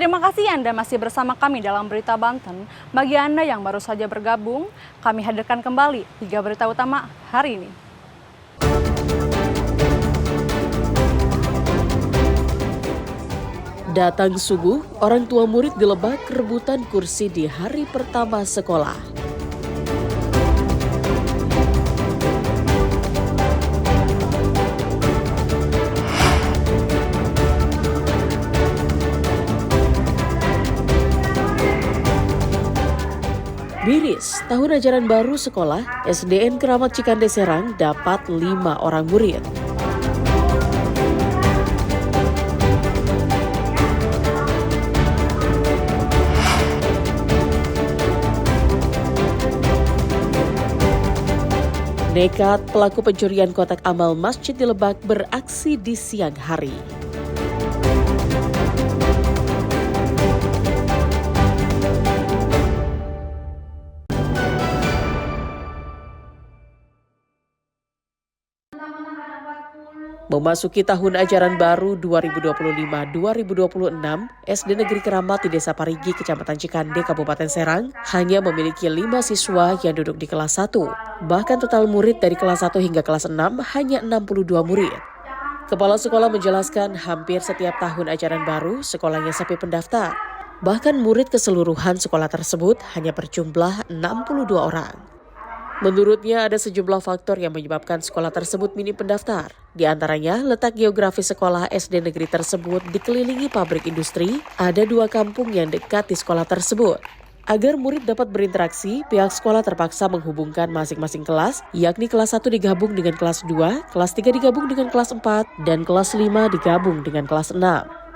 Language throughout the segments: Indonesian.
Terima kasih Anda masih bersama kami dalam Berita Banten. Bagi Anda yang baru saja bergabung, kami hadirkan kembali 3 berita utama hari ini. Datang subuh, orang tua murid di Lebak rebutan kursi di hari pertama sekolah. Miris, tahun ajaran baru sekolah, SDN Keramat Cikande Serang dapat 5 orang murid. Nekat pelaku pencurian kotak amal masjid di Lebak beraksi di siang hari. Memasuki tahun ajaran baru 2025-2026, SD Negeri Keramat di Desa Parigi, Kecamatan Cikande, Kabupaten Serang, hanya memiliki 5 siswa yang duduk di kelas 1. Bahkan total murid dari kelas 1 hingga kelas 6 hanya 62 murid. Kepala sekolah menjelaskan hampir setiap tahun ajaran baru, sekolahnya sepi pendaftar. Bahkan murid keseluruhan sekolah tersebut hanya berjumlah 62 orang. Menurutnya ada sejumlah faktor yang menyebabkan sekolah tersebut minim pendaftar. Di antaranya letak geografis sekolah SD negeri tersebut dikelilingi pabrik industri, ada 2 kampung yang dekat di sekolah tersebut. Agar murid dapat berinteraksi, pihak sekolah terpaksa menghubungkan masing-masing kelas, yakni kelas 1 digabung dengan kelas 2, kelas 3 digabung dengan kelas 4, dan kelas 5 digabung dengan kelas 6.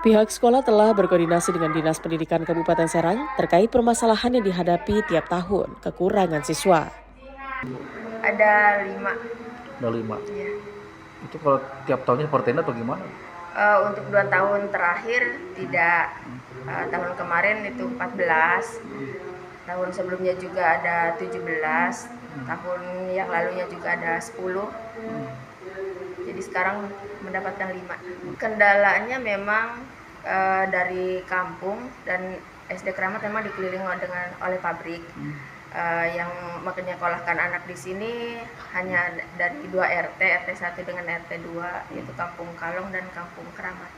Pihak sekolah telah berkoordinasi dengan Dinas Pendidikan Kabupaten Serang terkait permasalahan yang dihadapi tiap tahun, kekurangan siswa. Ada 5. Ada 5? Iya. Itu kalau tiap tahunnya seperti ini atau gimana? Untuk 2 tahun terakhir tidak. Tahun kemarin itu 14. Tahun sebelumnya juga ada 17. Tahun yang lalunya juga ada 10. Jadi sekarang mendapatkan 5. Kendalanya memang dari kampung dan SD Keramat memang dikelilingi oleh pabrik. Yang menyekolahkan anak di sini hanya dari 2 RT 1 dengan RT 2, yaitu Kampung Kalong dan Kampung Keramat.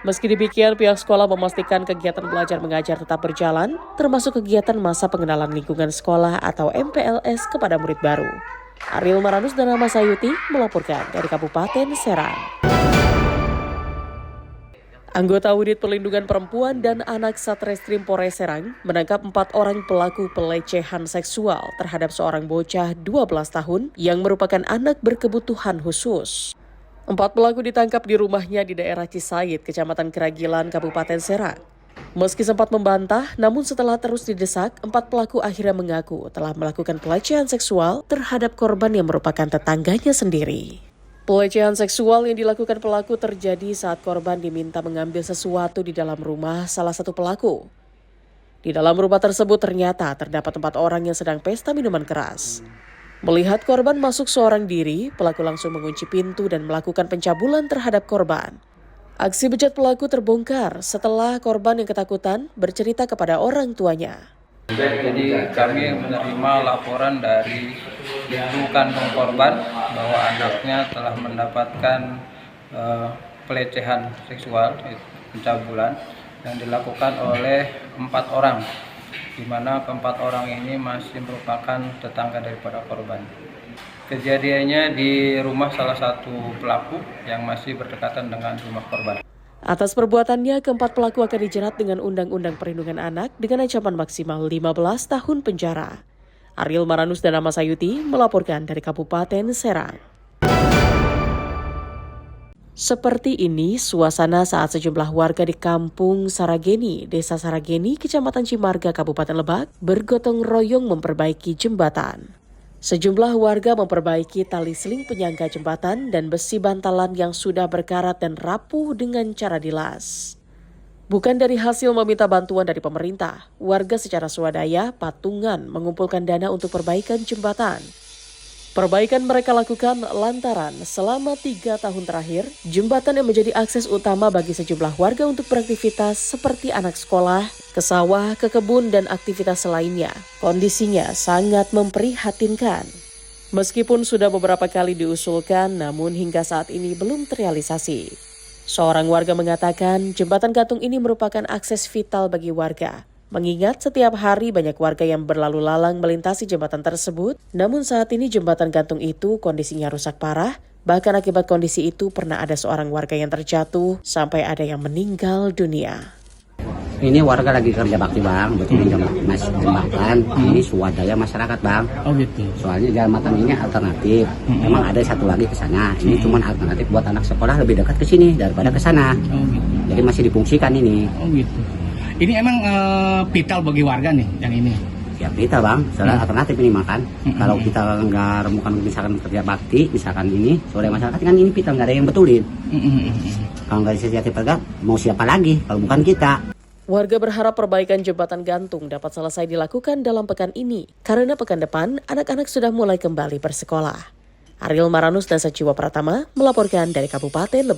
Meski demikian, pihak sekolah memastikan kegiatan belajar mengajar tetap berjalan, termasuk kegiatan masa pengenalan lingkungan sekolah atau MPLS kepada murid baru. Ariel Maranus dan Rama Sayuti melaporkan dari Kabupaten Serang. Anggota Unit Perlindungan Perempuan dan Anak Satreskrim Polres Serang menangkap 4 orang pelaku pelecehan seksual terhadap seorang bocah 12 tahun yang merupakan anak berkebutuhan khusus. 4 pelaku ditangkap di rumahnya di daerah Cisayit, Kecamatan Keragilan, Kabupaten Serang. Meski sempat membantah, namun setelah terus didesak, 4 pelaku akhirnya mengaku telah melakukan pelecehan seksual terhadap korban yang merupakan tetangganya sendiri. Pelecehan seksual yang dilakukan pelaku terjadi saat korban diminta mengambil sesuatu di dalam rumah salah satu pelaku. Di dalam rumah tersebut ternyata terdapat 4 orang yang sedang pesta minuman keras. Melihat korban masuk seorang diri, pelaku langsung mengunci pintu dan melakukan pencabulan terhadap korban. Aksi bejat pelaku terbongkar setelah korban yang ketakutan bercerita kepada orang tuanya. Jadi kami menerima laporan dari ibu kandung korban bahwa anaknya telah mendapatkan pelecehan seksual, pencabulan yang dilakukan oleh 4 orang, di mana keempat orang ini masih merupakan tetangga daripada korban. Kejadiannya di rumah salah satu pelaku yang masih berdekatan dengan rumah korban. Atas perbuatannya, keempat pelaku akan dijerat dengan Undang-Undang Perlindungan Anak dengan ancaman maksimal 15 tahun penjara. Ariel Maranus dan Rama Sayuti melaporkan dari Kabupaten Serang. Seperti ini suasana saat sejumlah warga di Kampung Sarageni, Desa Sarageni, Kecamatan Cimarga, Kabupaten Lebak, bergotong royong memperbaiki jembatan. Sejumlah warga memperbaiki tali seling penyangga jembatan dan besi bantalan yang sudah berkarat dan rapuh dengan cara dilas. Bukan dari hasil meminta bantuan dari pemerintah, warga secara swadaya patungan mengumpulkan dana untuk perbaikan jembatan. Perbaikan mereka lakukan lantaran selama 3 tahun terakhir, jembatan yang menjadi akses utama bagi sejumlah warga untuk beraktivitas seperti anak sekolah, ke sawah, ke kebun, dan aktivitas lainnya. Kondisinya sangat memprihatinkan. Meskipun sudah beberapa kali diusulkan, namun hingga saat ini belum terrealisasi. Seorang warga mengatakan jembatan gantung ini merupakan akses vital bagi warga. Mengingat setiap hari banyak warga yang berlalu lalang melintasi jembatan tersebut, namun saat ini jembatan gantung itu kondisinya rusak parah, bahkan akibat kondisi itu pernah ada seorang warga yang terjatuh sampai ada yang meninggal dunia. Ini warga lagi kerja bakti bang, betulin jembatan, ini swadaya masyarakat bang. Oh gitu. Soalnya jembatan ini alternatif, memang ada satu lagi ke sana, ini cuma alternatif buat anak sekolah lebih dekat ke sini daripada ke sana. Oh gitu. Jadi masih difungsikan ini. Oh gitu. Ini emang vital bagi warga nih yang ini. Ya kita bang, soalnya alternatif ini makan. Kalau kita nggak remukan misalkan kerja bakti, misalkan ini swadaya masyarakat kan ini vital, nggak ada yang betulin. Kalau nggak inisiatif warga, mau siapa lagi kalau bukan kita? Warga berharap perbaikan jembatan gantung dapat selesai dilakukan dalam pekan ini, karena pekan depan anak-anak sudah mulai kembali bersekolah. Ariel Maranus dan Sajiwa Pratama melaporkan dari Kabupaten Lebak.